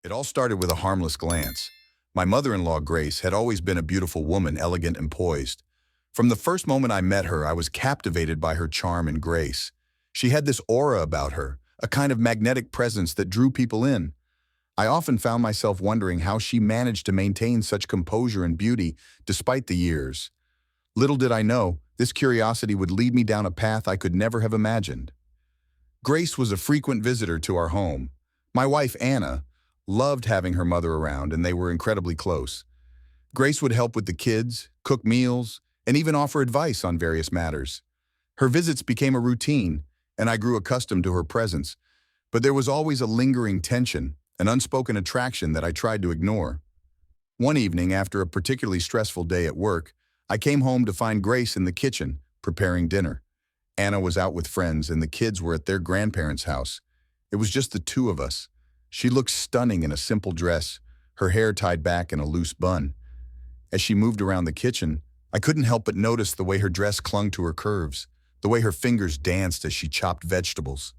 It all started with a harmless glance. My mother-in-law, Grace, had always been a beautiful woman, elegant and poised. From the first moment I met her, I was captivated by her charm and grace. She had this aura about her, a kind of magnetic presence that drew people in. I often found myself wondering how she managed to maintain such composure and beauty despite the years. Little did I know, this curiosity would lead me down a path I could never have imagined. Grace was a frequent visitor to our home. My wife, Anna, loved having her mother around, and they were incredibly close. Grace would help with the kids, cook meals, and even offer advice on various matters. Her visits became a routine, and I grew accustomed to her presence. But there was always a lingering tension, an unspoken attraction that I tried to ignore. One evening, after a particularly stressful day at work, I came home to find Grace in the kitchen, preparing dinner. Anna was out with friends, and the kids were at their grandparents' house. It was just the two of us. She looked stunning in a simple dress, her hair tied back in a loose bun. As she moved around the kitchen, I couldn't help but notice the way her dress clung to her curves, the way her fingers danced as she chopped vegetables.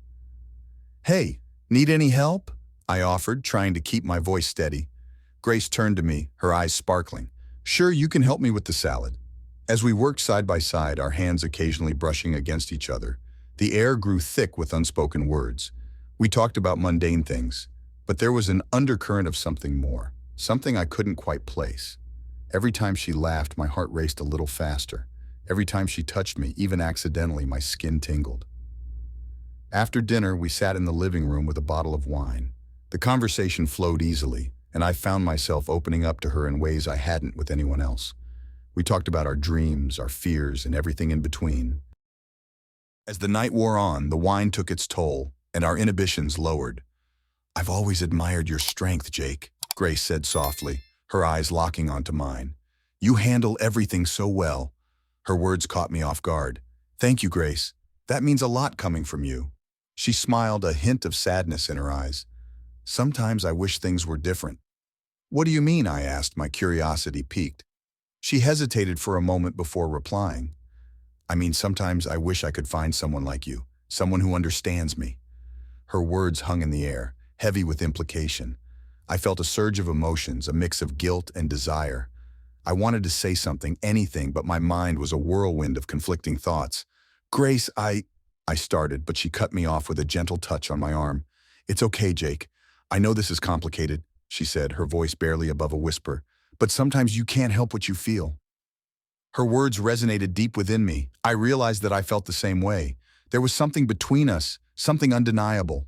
"Hey, need any help?" I offered, trying to keep my voice steady. Grace turned to me, her eyes sparkling. "Sure, you can help me with the salad." As we worked side by side, our hands occasionally brushing against each other, the air grew thick with unspoken words. We talked about mundane things, but there was an undercurrent of something more, something I couldn't quite place. Every time she laughed, my heart raced a little faster. Every time she touched me, even accidentally, my skin tingled. After dinner, we sat in the living room with a bottle of wine. The conversation flowed easily, and I found myself opening up to her in ways I hadn't with anyone else. We talked about our dreams, our fears, and everything in between. As the night wore on, the wine took its toll, and our inhibitions lowered. "I've always admired your strength, Jake," Grace said softly, her eyes locking onto mine. "You handle everything so well." Her words caught me off guard. "Thank you, Grace. That means a lot coming from you." She smiled, a hint of sadness in her eyes. "Sometimes I wish things were different." "What do you mean?" I asked, my curiosity piqued. She hesitated for a moment before replying. "I mean, sometimes I wish I could find someone like you, someone who understands me." Her words hung in the air, heavy with implication. I felt a surge of emotions, a mix of guilt and desire. I wanted to say something, anything, but my mind was a whirlwind of conflicting thoughts. "Grace, I started, but she cut me off with a gentle touch on my arm. "It's okay, Jake. I know this is complicated," she said, her voice barely above a whisper, "but sometimes you can't help what you feel." Her words resonated deep within me. I realized that I felt the same way. There was something between us, something undeniable.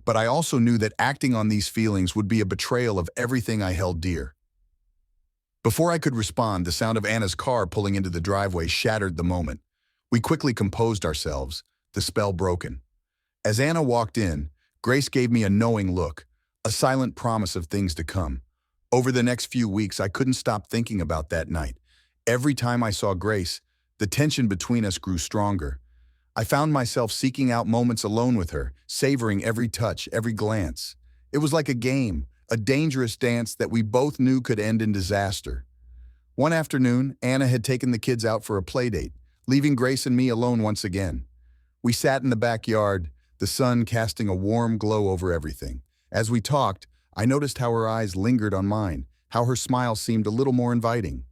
But I also knew that acting on these feelings would be a betrayal of everything I held dear. Before I could respond, the sound of Anna's car pulling into the driveway shattered the moment. We quickly composed ourselves, the spell broken. As Anna walked in, Grace gave me a knowing look, a silent promise of things to come. Over the next few weeks, I couldn't stop thinking about that night. Every time I saw Grace, the tension between us grew stronger. I found myself seeking out moments alone with her, savoring every touch, every glance. It was like a game, a dangerous dance that we both knew could end in disaster. One afternoon, Anna had taken the kids out for a play date, leaving Grace and me alone once again. We sat in the backyard, the sun casting a warm glow over everything. As we talked, I noticed how her eyes lingered on mine, how her smile seemed a little more inviting.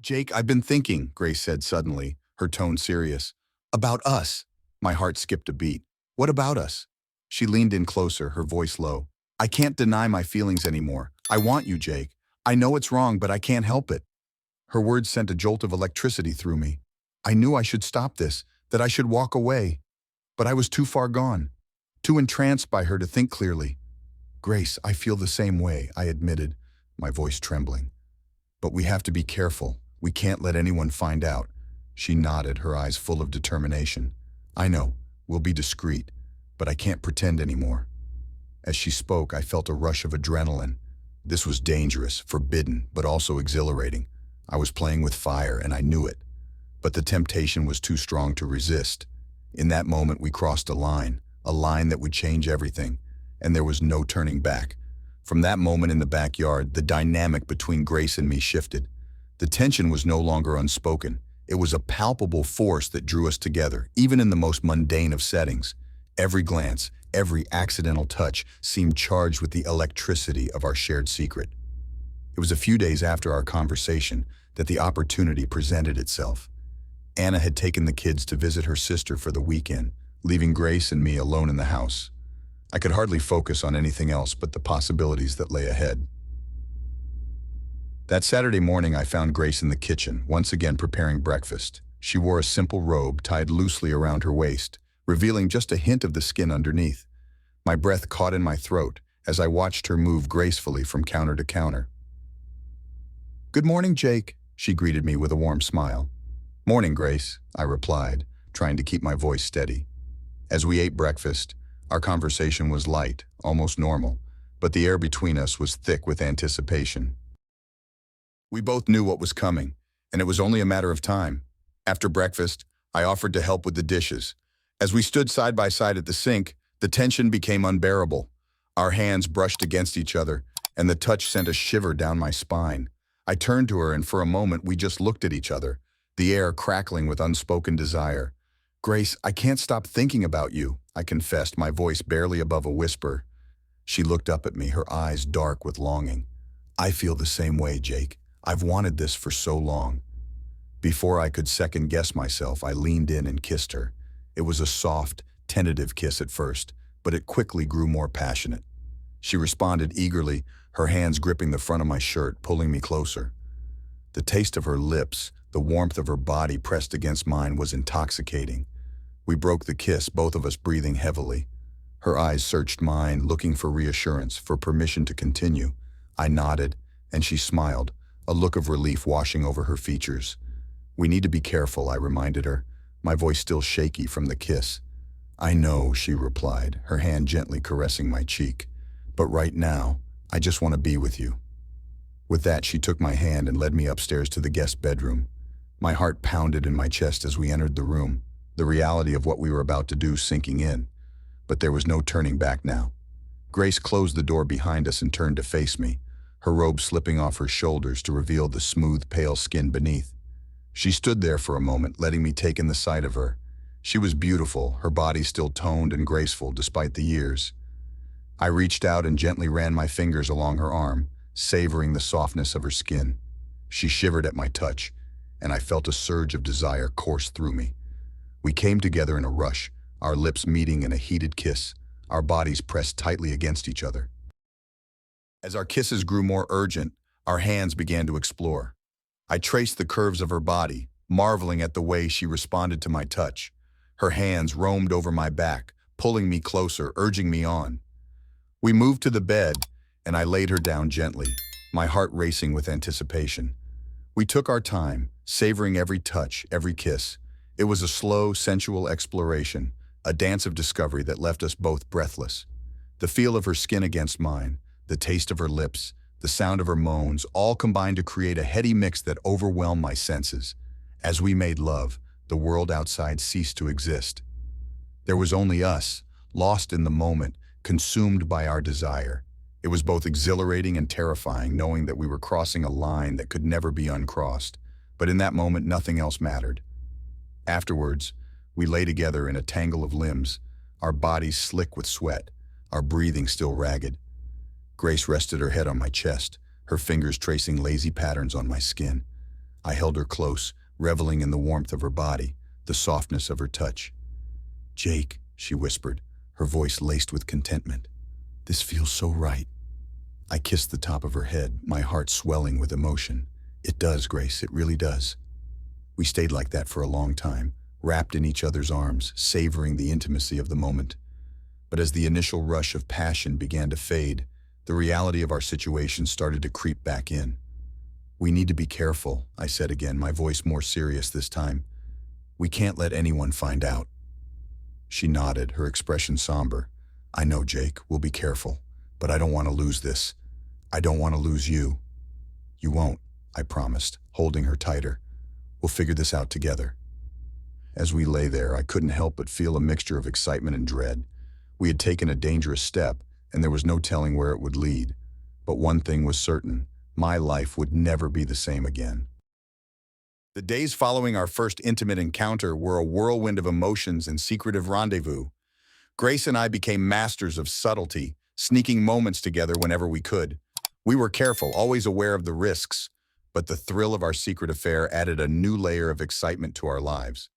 "Jake, I've been thinking," Grace said suddenly, her tone serious. "About us." My heart skipped a beat. "What about us?" She leaned in closer, her voice low. "I can't deny my feelings anymore. I want you, Jake. I know it's wrong, but I can't help it." Her words sent a jolt of electricity through me. I knew I should stop this, that I should walk away. But I was too far gone, too entranced by her to think clearly. "Grace, I feel the same way," I admitted, my voice trembling. "But we have to be careful. We can't let anyone find out." She nodded, her eyes full of determination. "I know, we'll be discreet, but I can't pretend anymore." As she spoke, I felt a rush of adrenaline. This was dangerous, forbidden, but also exhilarating. I was playing with fire, and I knew it. But the temptation was too strong to resist. In that moment, we crossed a line that would change everything, and there was no turning back. From that moment in the backyard, the dynamic between Grace and me shifted. The tension was no longer unspoken. It was a palpable force that drew us together, even in the most mundane of settings. Every glance, Every accidental touch seemed charged with the electricity of our shared secret. It was a few days after our conversation that the opportunity presented itself. Anna had taken the kids to visit her sister for the weekend, leaving Grace and me alone in the house. I could hardly focus on anything else but the possibilities that lay ahead. That Saturday morning, I found Grace in the kitchen, once again preparing breakfast. She wore a simple robe tied loosely around her waist, revealing just a hint of the skin underneath. My breath caught in my throat as I watched her move gracefully from counter to counter. "Good morning, Jake," she greeted me with a warm smile. "Morning, Grace," I replied, trying to keep my voice steady. As we ate breakfast, our conversation was light, almost normal, but the air between us was thick with anticipation. We both knew what was coming, and it was only a matter of time. After breakfast, I offered to help with the dishes. As we stood side by side at the sink, the tension became unbearable. Our hands brushed against each other, and the touch sent a shiver down my spine. I turned to her, and for a moment we just looked at each other, the air crackling with unspoken desire. "Grace, I can't stop thinking about you," I confessed, my voice barely above a whisper. She looked up at me, her eyes dark with longing. "I feel the same way, Jake. I've wanted this for so long." Before I could second-guess myself, I leaned in and kissed her. It was a soft, tentative kiss at first, but it quickly grew more passionate. She responded eagerly, her hands gripping the front of my shirt, pulling me closer. The taste of her lips, the warmth of her body pressed against mine was intoxicating. We broke the kiss, both of us breathing heavily. Her eyes searched mine, looking for reassurance, for permission to continue. I nodded, and she smiled, a look of relief washing over her features. "We need to be careful," I reminded her, my voice still shaky from the kiss. "I know," she replied, her hand gently caressing my cheek. "But right now, I just want to be with you." With that, she took my hand and led me upstairs to the guest bedroom. My heart pounded in my chest as we entered the room, the reality of what we were about to do sinking in. But there was no turning back now. Grace closed the door behind us and turned to face me, her robe slipping off her shoulders to reveal the smooth, pale skin beneath. She stood there for a moment, letting me take in the sight of her. She was beautiful, her body still toned and graceful despite the years. I reached out and gently ran my fingers along her arm, savoring the softness of her skin. She shivered at my touch, and I felt a surge of desire course through me. We came together in a rush, our lips meeting in a heated kiss, our bodies pressed tightly against each other. As our kisses grew more urgent, our hands began to explore. I traced the curves of her body, marveling at the way she responded to my touch. Her hands roamed over my back, pulling me closer, urging me on. We moved to the bed, and I laid her down gently, my heart racing with anticipation. We took our time, savoring every touch, every kiss. It was a slow, sensual exploration, a dance of discovery that left us both breathless. The feel of her skin against mine, the taste of her lips, the sound of her moans, all combined to create a heady mix that overwhelmed my senses. As we made love, the world outside ceased to exist. There was only us, lost in the moment, consumed by our desire. It was both exhilarating and terrifying, knowing that we were crossing a line that could never be uncrossed. But in that moment, nothing else mattered. Afterwards, we lay together in a tangle of limbs, our bodies slick with sweat, our breathing still ragged. Grace rested her head on my chest, her fingers tracing lazy patterns on my skin. I held her close, reveling in the warmth of her body, the softness of her touch. "Jake," she whispered, her voice laced with contentment. "This feels so right." I kissed the top of her head, my heart swelling with emotion. "It does, Grace, it really does." We stayed like that for a long time, wrapped in each other's arms, savoring the intimacy of the moment. But as the initial rush of passion began to fade, the reality of our situation started to creep back in. "We need to be careful," I said again, my voice more serious this time. "We can't let anyone find out." She nodded, her expression somber. "I know, Jake, we'll be careful, but I don't want to lose this. I don't want to lose you." "You won't," I promised, holding her tighter. "We'll figure this out together." As we lay there, I couldn't help but feel a mixture of excitement and dread. We had taken a dangerous step, and there was no telling where it would lead. But one thing was certain, my life would never be the same again. The days following our first intimate encounter were a whirlwind of emotions and secretive rendezvous. Grace and I became masters of subtlety, sneaking moments together whenever we could. We were careful, always aware of the risks, but the thrill of our secret affair added a new layer of excitement to our lives.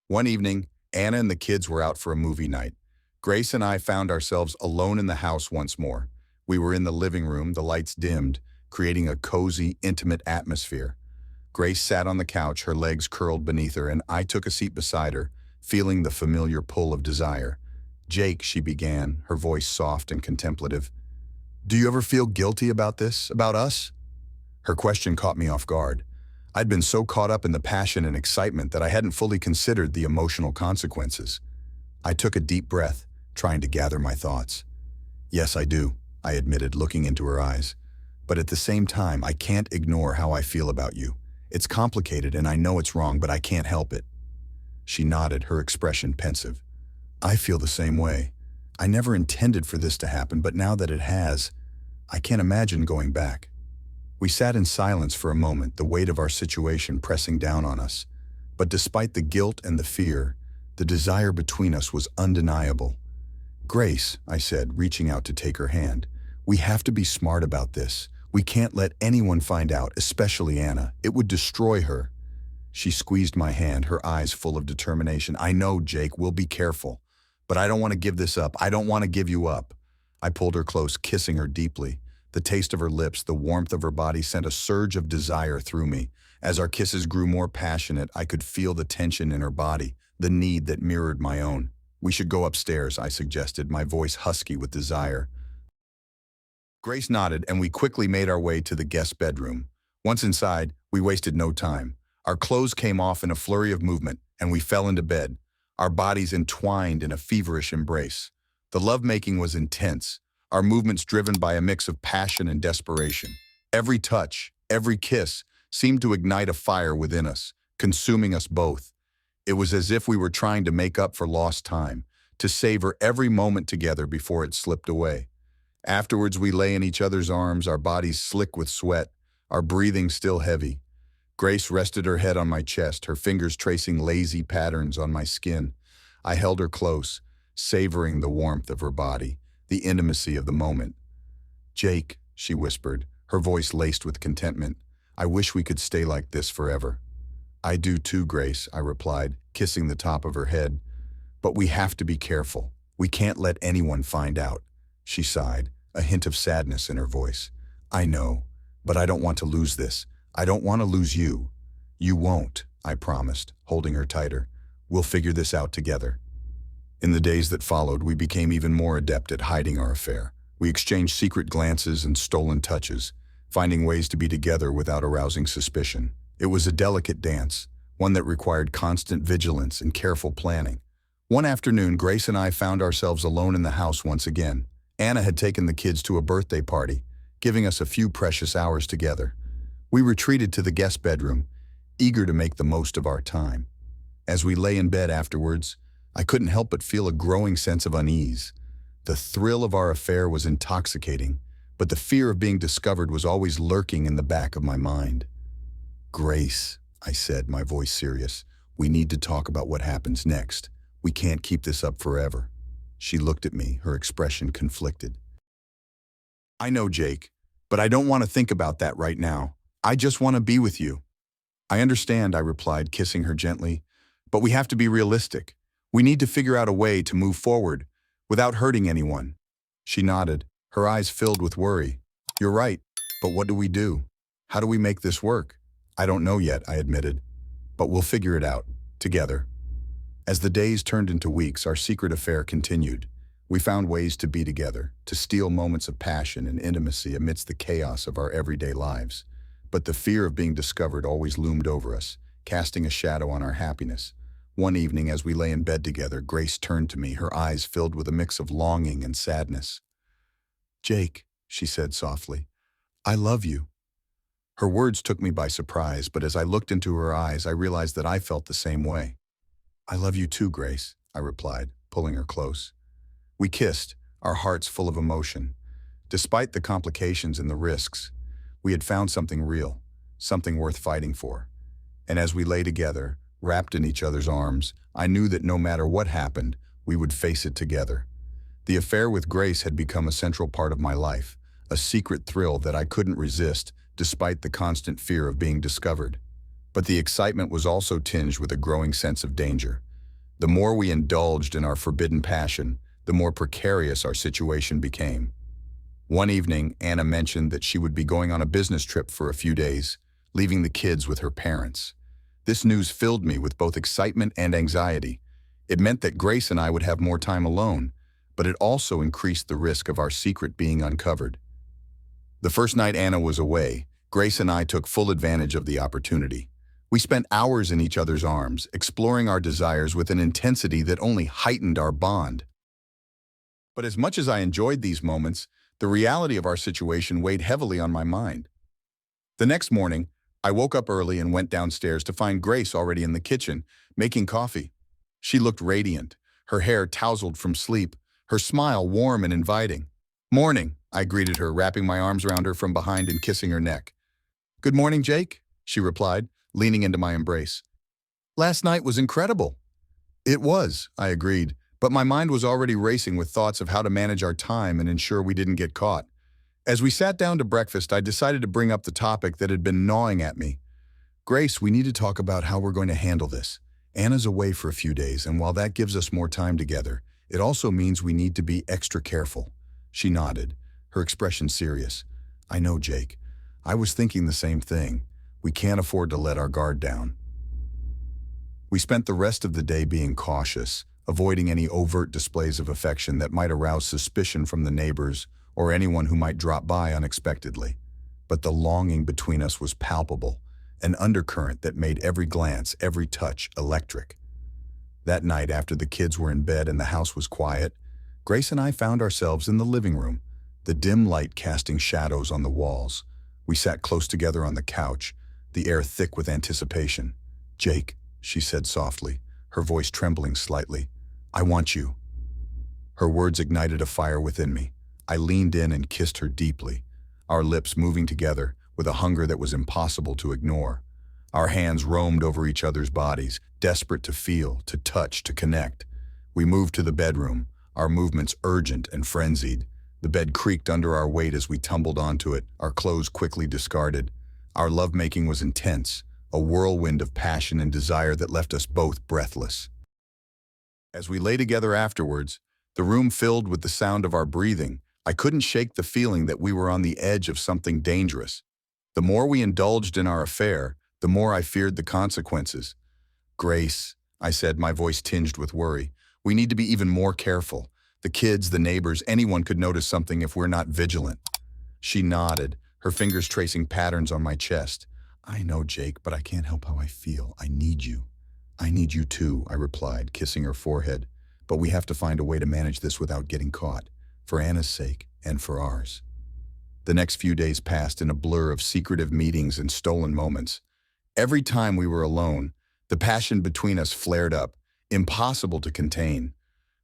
One evening, Anna and the kids were out for a movie night. Grace and I found ourselves alone in the house once more. We were in the living room, the lights dimmed, creating a cozy, intimate atmosphere. Grace sat on the couch, her legs curled beneath her, and I took a seat beside her, feeling the familiar pull of desire. "Jake," she began, her voice soft and contemplative, "do you ever feel guilty about this, about us?" Her question caught me off guard. I'd been so caught up in the passion and excitement that I hadn't fully considered the emotional consequences. I took a deep breath, trying to gather my thoughts. "Yes, I do," I admitted, looking into her eyes. "But at the same time, I can't ignore how I feel about you. It's complicated and I know it's wrong, but I can't help it." She nodded, her expression pensive. "I feel the same way. I never intended for this to happen, but now that it has, I can't imagine going back." We sat in silence for a moment, the weight of our situation pressing down on us. But despite the guilt and the fear, the desire between us was undeniable. "Grace," I said, reaching out to take her hand, "we have to be smart about this. We can't let anyone find out, especially Anna. It would destroy her." She squeezed my hand, her eyes full of determination. "I know, Jake, we'll be careful. But I don't want to give this up. I don't want to give you up." I pulled her close, kissing her deeply. The taste of her lips, the warmth of her body sent a surge of desire through me. As our kisses grew more passionate, I could feel the tension in her body, the need that mirrored my own. "We should go upstairs," I suggested, my voice husky with desire. Grace nodded, and we quickly made our way to the guest bedroom. Once inside, we wasted no time. Our clothes came off in a flurry of movement, and we fell into bed, our bodies entwined in a feverish embrace. The lovemaking was intense, our movements driven by a mix of passion and desperation. Every touch, every kiss, seemed to ignite a fire within us, consuming us both. It was as if we were trying to make up for lost time, to savor every moment together before it slipped away. Afterwards, we lay in each other's arms, our bodies slick with sweat, our breathing still heavy. Grace rested her head on my chest, her fingers tracing lazy patterns on my skin. I held her close, savoring the warmth of her body, the intimacy of the moment. "Jake," she whispered, her voice laced with contentment, "I wish we could stay like this forever." "I do too, Grace," I replied, kissing the top of her head. "But we have to be careful. We can't let anyone find out." She sighed, a hint of sadness in her voice. "I know, but I don't want to lose this. I don't want to lose you." "You won't," I promised, holding her tighter. "We'll figure this out together." In the days that followed, we became even more adept at hiding our affair. We exchanged secret glances and stolen touches, finding ways to be together without arousing suspicion. It was a delicate dance, one that required constant vigilance and careful planning. One afternoon, Grace and I found ourselves alone in the house once again. Anna had taken the kids to a birthday party, giving us a few precious hours together. We retreated to the guest bedroom, eager to make the most of our time. As we lay in bed afterwards, I couldn't help but feel a growing sense of unease. The thrill of our affair was intoxicating, but the fear of being discovered was always lurking in the back of my mind. "Grace," I said, my voice serious, "we need to talk about what happens next. We can't keep this up forever." She looked at me, her expression conflicted. "I know, Jake, but I don't want to think about that right now. I just want to be with you." "I understand," I replied, kissing her gently, "but we have to be realistic. We need to figure out a way to move forward without hurting anyone." She nodded, her eyes filled with worry. "You're right, but what do we do? How do we make this work?" "I don't know yet," I admitted, "but we'll figure it out, together." As the days turned into weeks, our secret affair continued. We found ways to be together, to steal moments of passion and intimacy amidst the chaos of our everyday lives. But the fear of being discovered always loomed over us, casting a shadow on our happiness. One evening, as we lay in bed together, Grace turned to me, her eyes filled with a mix of longing and sadness. "Jake," she said softly, "I love you." Her words took me by surprise, but as I looked into her eyes, I realized that I felt the same way. "I love you too, Grace," I replied, pulling her close. We kissed, our hearts full of emotion. Despite the complications and the risks, we had found something real, something worth fighting for. And as we lay together, wrapped in each other's arms, I knew that no matter what happened, We would face it together. The affair with Grace had become a central part of my life, a secret thrill that I couldn't resist despite the constant fear of being discovered. But the excitement was also tinged with a growing sense of danger. The more we indulged in our forbidden passion, the more precarious our situation became. One evening, Anna mentioned that she would be going on a business trip for a few days, leaving the kids with her parents. This news filled me with both excitement and anxiety. It meant that Grace and I would have more time alone, but it also increased the risk of our secret being uncovered. The first night Anna was away, Grace and I took full advantage of the opportunity. We spent hours in each other's arms, exploring our desires with an intensity that only heightened our bond. But as much as I enjoyed these moments, the reality of our situation weighed heavily on my mind. The next morning, I woke up early and went downstairs to find Grace already in the kitchen, making coffee. She looked radiant, her hair tousled from sleep, her smile warm and inviting. "Morning," I greeted her, wrapping my arms around her from behind and kissing her neck. "Good morning, Jake," she replied, leaning into my embrace. "Last night was incredible." "It was," I agreed, but my mind was already racing with thoughts of how to manage our time and ensure we didn't get caught. As we sat down to breakfast, I decided to bring up the topic that had been gnawing at me. "Grace, we need to talk about how we're going to handle this. Anna's away for a few days, and while that gives us more time together, it also means we need to be extra careful." She nodded, her expression serious. "I know, Jake. I was thinking the same thing. We can't afford to let our guard down." We spent the rest of the day being cautious, avoiding any overt displays of affection that might arouse suspicion from the neighbors or anyone who might drop by unexpectedly. But the longing between us was palpable, an undercurrent that made every glance, every touch electric. That night, after the kids were in bed and the house was quiet, Grace and I found ourselves in the living room, the dim light casting shadows on the walls. We sat close together on the couch, the air thick with anticipation. "Jake," she said softly, her voice trembling slightly, "I want you." Her words ignited a fire within me. I leaned in and kissed her deeply, our lips moving together with a hunger that was impossible to ignore. Our hands roamed over each other's bodies, desperate to feel, to touch, to connect. We moved to the bedroom, our movements urgent and frenzied. The bed creaked under our weight as we tumbled onto it, our clothes quickly discarded. Our lovemaking was intense, a whirlwind of passion and desire that left us both breathless. As we lay together afterwards, the room filled with the sound of our breathing, I couldn't shake the feeling that we were on the edge of something dangerous. The more we indulged in our affair, the more I feared the consequences. "Grace," I said, my voice tinged with worry, "we need to be even more careful. The kids, the neighbors, anyone could notice something if we're not vigilant." She nodded, her fingers tracing patterns on my chest. "I know, Jake, but I can't help how I feel. I need you." "I need you too," I replied, kissing her forehead. "But we have to find a way to manage this without getting caught, for Anna's sake and for ours." The next few days passed in a blur of secretive meetings and stolen moments. Every time we were alone, the passion between us flared up, impossible to contain.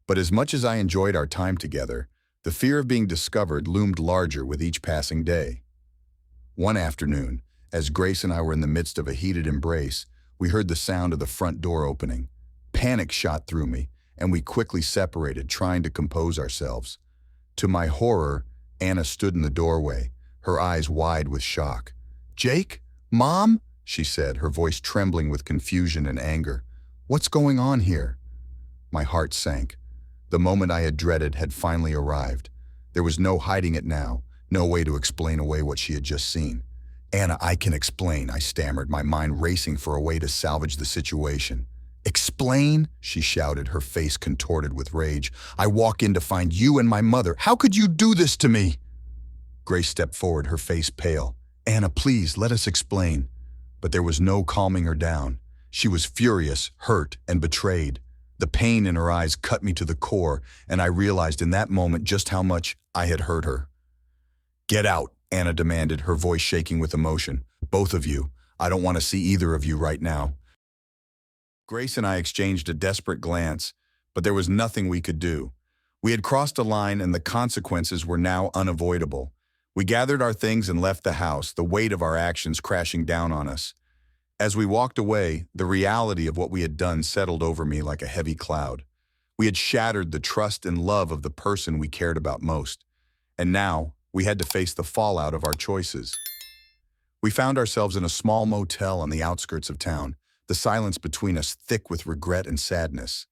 But as much as I enjoyed our time together, the fear of being discovered loomed larger with each passing day. One afternoon, as Grace and I were in the midst of a heated embrace, we heard the sound of the front door opening. Panic shot through me, and we quickly separated, trying to compose ourselves. To my horror, Anna stood in the doorway, her eyes wide with shock. "Jake? Mom?" she said, her voice trembling with confusion and anger. "What's going on here?" My heart sank. The moment I had dreaded had finally arrived. There was no hiding it now, no way to explain away what she had just seen. "Anna, I can explain," I stammered, my mind racing for a way to salvage the situation. "Explain?" she shouted, her face contorted with rage. "I walk in to find you and my mother. How could you do this to me?" Grace stepped forward, her face pale. "Anna, please, let us explain." But there was no calming her down. She was furious, hurt, and betrayed. The pain in her eyes cut me to the core, and I realized in that moment just how much I had hurt her. "Get out," Anna demanded, her voice shaking with emotion. "Both of you. I don't want to see either of you right now." Grace and I exchanged a desperate glance, but there was nothing we could do. We had crossed a line, and the consequences were now unavoidable. We gathered our things and left the house, the weight of our actions crashing down on us. As we walked away, the reality of what we had done settled over me like a heavy cloud. We had shattered the trust and love of the person we cared about most. And now, we had to face the fallout of our choices. We found ourselves in a small motel on the outskirts of town, the silence between us thick with regret and sadness.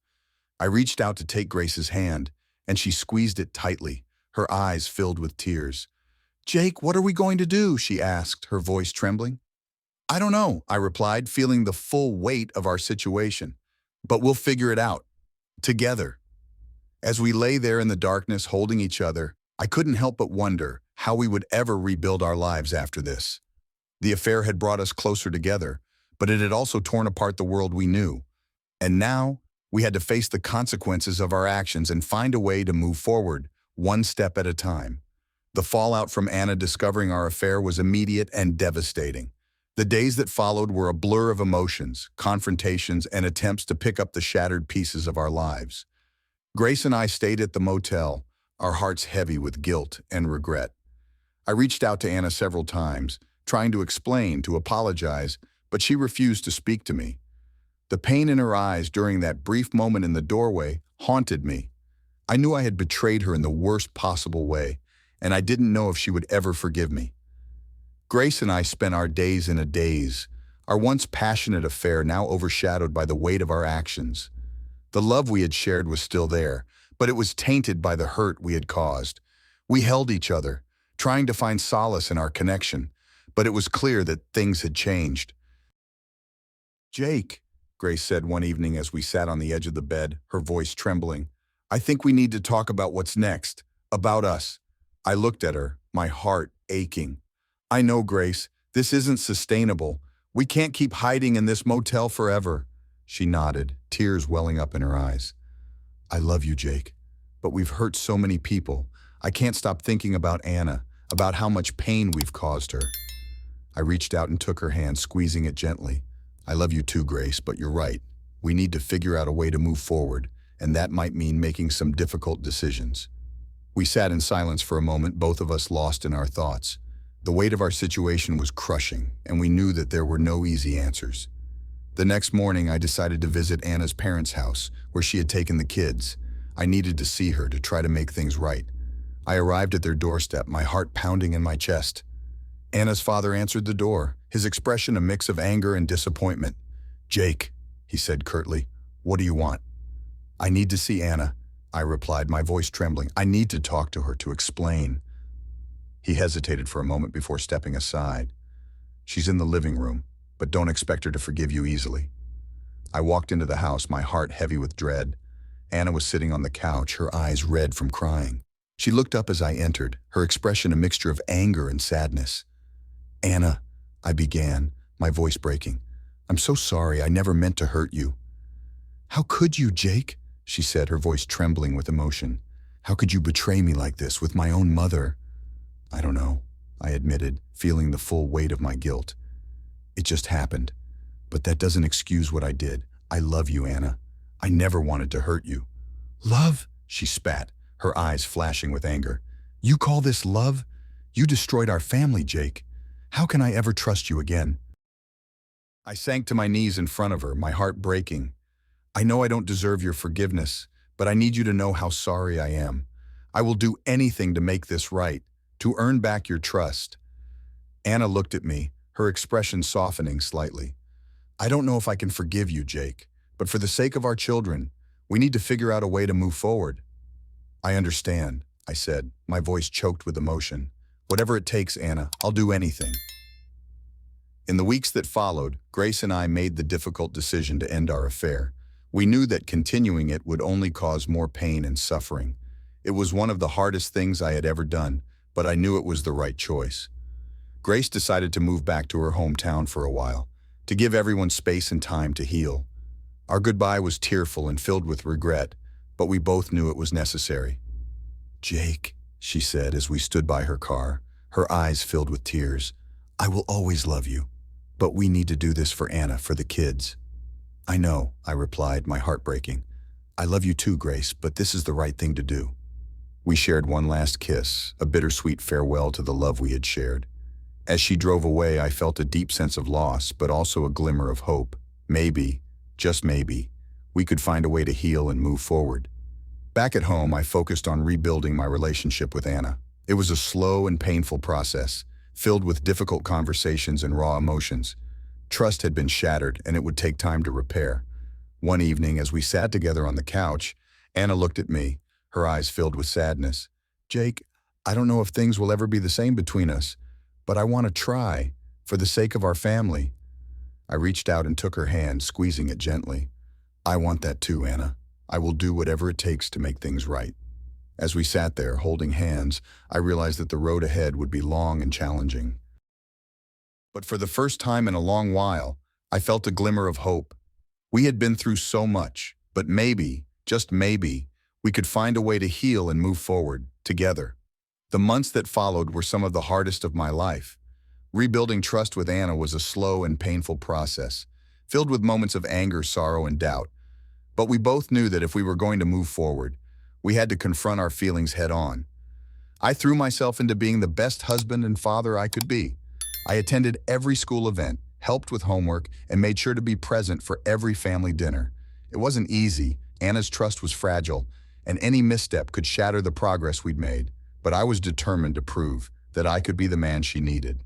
I reached out to take Grace's hand, and she squeezed it tightly, her eyes filled with tears. "Jake, what are we going to do?" she asked, her voice trembling. "I don't know," I replied, feeling the full weight of our situation. "But we'll figure it out. Together." As we lay there in the darkness holding each other, I couldn't help but wonder how we would ever rebuild our lives after this. The affair had brought us closer together, but it had also torn apart the world we knew. And now, we had to face the consequences of our actions and find a way to move forward, one step at a time. The fallout from Anna discovering our affair was immediate and devastating. The days that followed were a blur of emotions, confrontations, and attempts to pick up the shattered pieces of our lives. Grace and I stayed at the motel, our hearts heavy with guilt and regret. I reached out to Anna several times, trying to explain, to apologize, but she refused to speak to me. The pain in her eyes during that brief moment in the doorway haunted me. I knew I had betrayed her in the worst possible way, and I didn't know if she would ever forgive me. Grace and I spent our days in a daze, our once passionate affair now overshadowed by the weight of our actions. The love we had shared was still there, but it was tainted by the hurt we had caused. We held each other, trying to find solace in our connection, but it was clear that things had changed. "Jake," Grace said one evening as we sat on the edge of the bed, her voice trembling, "I think we need to talk about what's next, about us." I looked at her, my heart aching. "I know, Grace, this isn't sustainable. We can't keep hiding in this motel forever." She nodded, tears welling up in her eyes. "I love you, Jake, but we've hurt so many people. I can't stop thinking about Anna, about how much pain we've caused her." I reached out and took her hand, squeezing it gently. "I love you too, Grace, but you're right. We need to figure out a way to move forward, and that might mean making some difficult decisions." We sat in silence for a moment, both of us lost in our thoughts. The weight of our situation was crushing, and we knew that there were no easy answers. The next morning, I decided to visit Anna's parents' house, where she had taken the kids. I needed to see her to try to make things right. I arrived at their doorstep, my heart pounding in my chest. Anna's father answered the door, his expression a mix of anger and disappointment. "Jake," he said curtly, "what do you want?" "I need to see Anna," I replied, my voice trembling. "I need to talk to her, to explain." He hesitated for a moment before stepping aside. "She's in the living room, but don't expect her to forgive you easily." I walked into the house, my heart heavy with dread. Anna was sitting on the couch, her eyes red from crying. She looked up as I entered, her expression a mixture of anger and sadness. "Anna," I began, my voice breaking. "I'm so sorry, I never meant to hurt you." "How could you, Jake?" she said, her voice trembling with emotion. "How could you betray me like this with my own mother?" "I don't know," I admitted, feeling the full weight of my guilt. "It just happened. But that doesn't excuse what I did. I love you, Anna. I never wanted to hurt you." "Love?" she spat, her eyes flashing with anger. "You call this love? You destroyed our family, Jake. How can I ever trust you again?" I sank to my knees in front of her, my heart breaking. "I know I don't deserve your forgiveness, but I need you to know how sorry I am. I will do anything to make this right, to earn back your trust." Anna looked at me, her expression softening slightly. "I don't know if I can forgive you, Jake, but for the sake of our children, we need to figure out a way to move forward." "I understand," I said, my voice choked with emotion. "Whatever it takes, Anna, I'll do anything." In the weeks that followed, Grace and I made the difficult decision to end our affair. We knew that continuing it would only cause more pain and suffering. It was one of the hardest things I had ever done, but I knew it was the right choice. Grace decided to move back to her hometown for a while, to give everyone space and time to heal. Our goodbye was tearful and filled with regret, but we both knew it was necessary. "Jake," she said as we stood by her car, her eyes filled with tears, "I will always love you, but we need to do this for Anna, for the kids." "I know," I replied, my heart breaking. "I love you too, Grace, but this is the right thing to do." We shared one last kiss, a bittersweet farewell to the love we had shared. As she drove away, I felt a deep sense of loss, but also a glimmer of hope. Maybe, just maybe, we could find a way to heal and move forward. Back at home, I focused on rebuilding my relationship with Anna. It was a slow and painful process, filled with difficult conversations and raw emotions. Trust had been shattered, and it would take time to repair. One evening, as we sat together on the couch, Anna looked at me, her eyes filled with sadness. "Jake, I don't know if things will ever be the same between us, but I want to try, for the sake of our family." I reached out and took her hand, squeezing it gently. "I want that too, Anna. I will do whatever it takes to make things right." As we sat there, holding hands, I realized that the road ahead would be long and challenging. But for the first time in a long while, I felt a glimmer of hope. We had been through so much, but maybe, just maybe, we could find a way to heal and move forward, together. The months that followed were some of the hardest of my life. Rebuilding trust with Anna was a slow and painful process, filled with moments of anger, sorrow, and doubt. But we both knew that if we were going to move forward, we had to confront our feelings head on. I threw myself into being the best husband and father I could be. I attended every school event, helped with homework, and made sure to be present for every family dinner. It wasn't easy. Anna's trust was fragile, and any misstep could shatter the progress we'd made. But I was determined to prove that I could be the man she needed.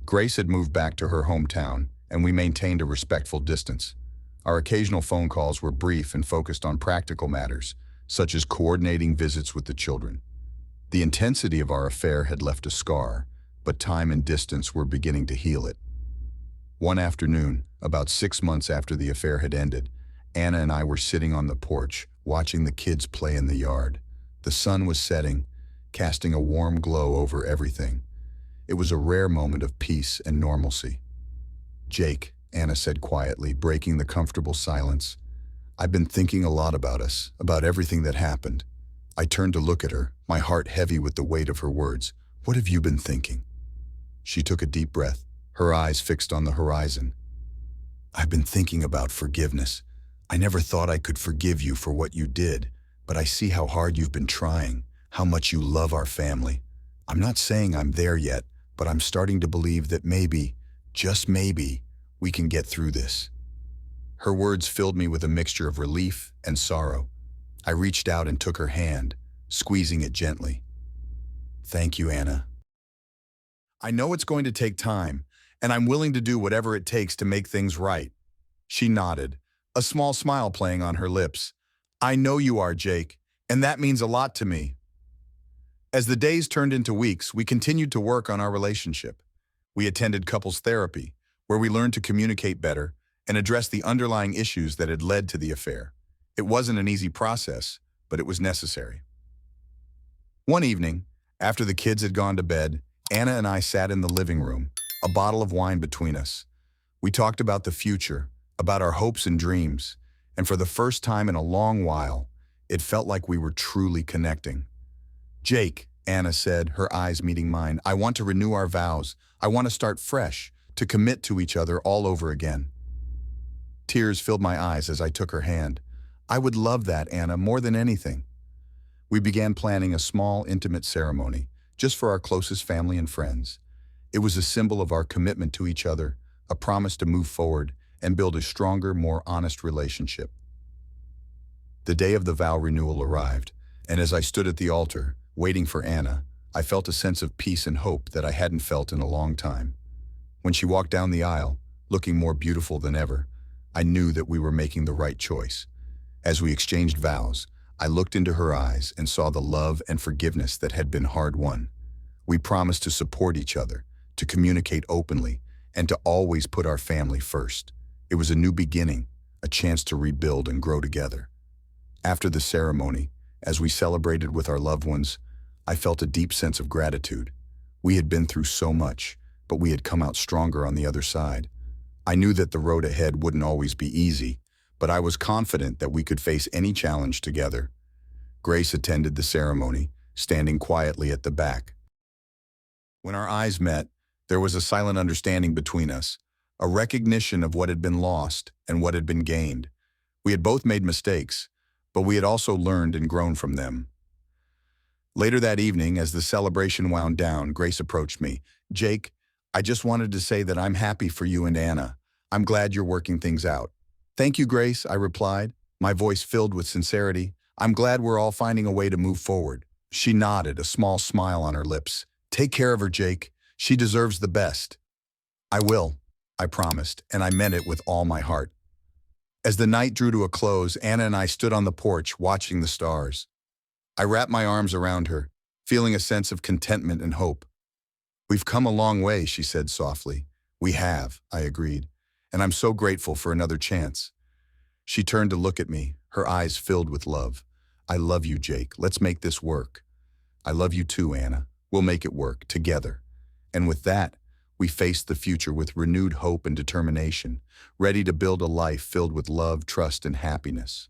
Grace had moved back to her hometown, and we maintained a respectful distance. Our occasional phone calls were brief and focused on practical matters, such as coordinating visits with the children. The intensity of our affair had left a scar, but time and distance were beginning to heal it. One afternoon, about 6 months after the affair had ended, Anna and I were sitting on the porch, watching the kids play in the yard. The sun was setting, casting a warm glow over everything. It was a rare moment of peace and normalcy. "Jake," Anna said quietly, breaking the comfortable silence, "I've been thinking a lot about us, about everything that happened." I turned to look at her, my heart heavy with the weight of her words. "What have you been thinking?" She took a deep breath, her eyes fixed on the horizon. "I've been thinking about forgiveness. I never thought I could forgive you for what you did, but I see how hard you've been trying, how much you love our family. I'm not saying I'm there yet, but I'm starting to believe that maybe, just maybe, we can get through this." Her words filled me with a mixture of relief and sorrow. I reached out and took her hand, squeezing it gently. "Thank you, Anna. I know it's going to take time, and I'm willing to do whatever it takes to make things right." She nodded, a small smile playing on her lips. "I know you are, Jake, and that means a lot to me." As the days turned into weeks, we continued to work on our relationship. We attended couples therapy, where we learned to communicate better and address the underlying issues that had led to the affair. It wasn't an easy process, but it was necessary. One evening, after the kids had gone to bed, Anna and I sat in the living room, a bottle of wine between us. We talked about the future, about our hopes and dreams, and for the first time in a long while, it felt like we were truly connecting. "Jake," Anna said, her eyes meeting mine, "I want to renew our vows. I want to start fresh, to commit to each other all over again." Tears filled my eyes as I took her hand. "I would love that, Anna, more than anything." We began planning a small, intimate ceremony, just for our closest family and friends. It was a symbol of our commitment to each other, a promise to move forward and build a stronger, more honest relationship. The day of the vow renewal arrived, and as I stood at the altar, waiting for Anna, I felt a sense of peace and hope that I hadn't felt in a long time. When she walked down the aisle, looking more beautiful than ever, I knew that we were making the right choice. As we exchanged vows, I looked into her eyes and saw the love and forgiveness that had been hard-won. We promised to support each other, to communicate openly, and to always put our family first. It was a new beginning, a chance to rebuild and grow together. After the ceremony, as we celebrated with our loved ones, I felt a deep sense of gratitude. We had been through so much, but we had come out stronger on the other side. I knew that the road ahead wouldn't always be easy, but I was confident that we could face any challenge together. Grace attended the ceremony, standing quietly at the back. When our eyes met, there was a silent understanding between us, a recognition of what had been lost and what had been gained. We had both made mistakes, but we had also learned and grown from them. Later that evening, as the celebration wound down, Grace approached me. "Jake, I just wanted to say that I'm happy for you and Anna. I'm glad you're working things out." "Thank you, Grace," I replied, my voice filled with sincerity. I'm glad we're all finding a way to move forward. She nodded, a small smile on her lips. Take care of her, Jake. She deserves the best. I will, I promised, and I meant it with all my heart. As the night drew to a close, Anna and I stood on the porch watching the stars. I wrapped my arms around her, feeling a sense of contentment and hope. We've come a long way, she said softly. We have, I agreed, and I'm so grateful for another chance. She turned to look at me, her eyes filled with love. I love you, Jake. Let's make this work. I love you too, Anna. We'll make it work, together. And with that, we faced the future with renewed hope and determination, ready to build a life filled with love, trust, and happiness.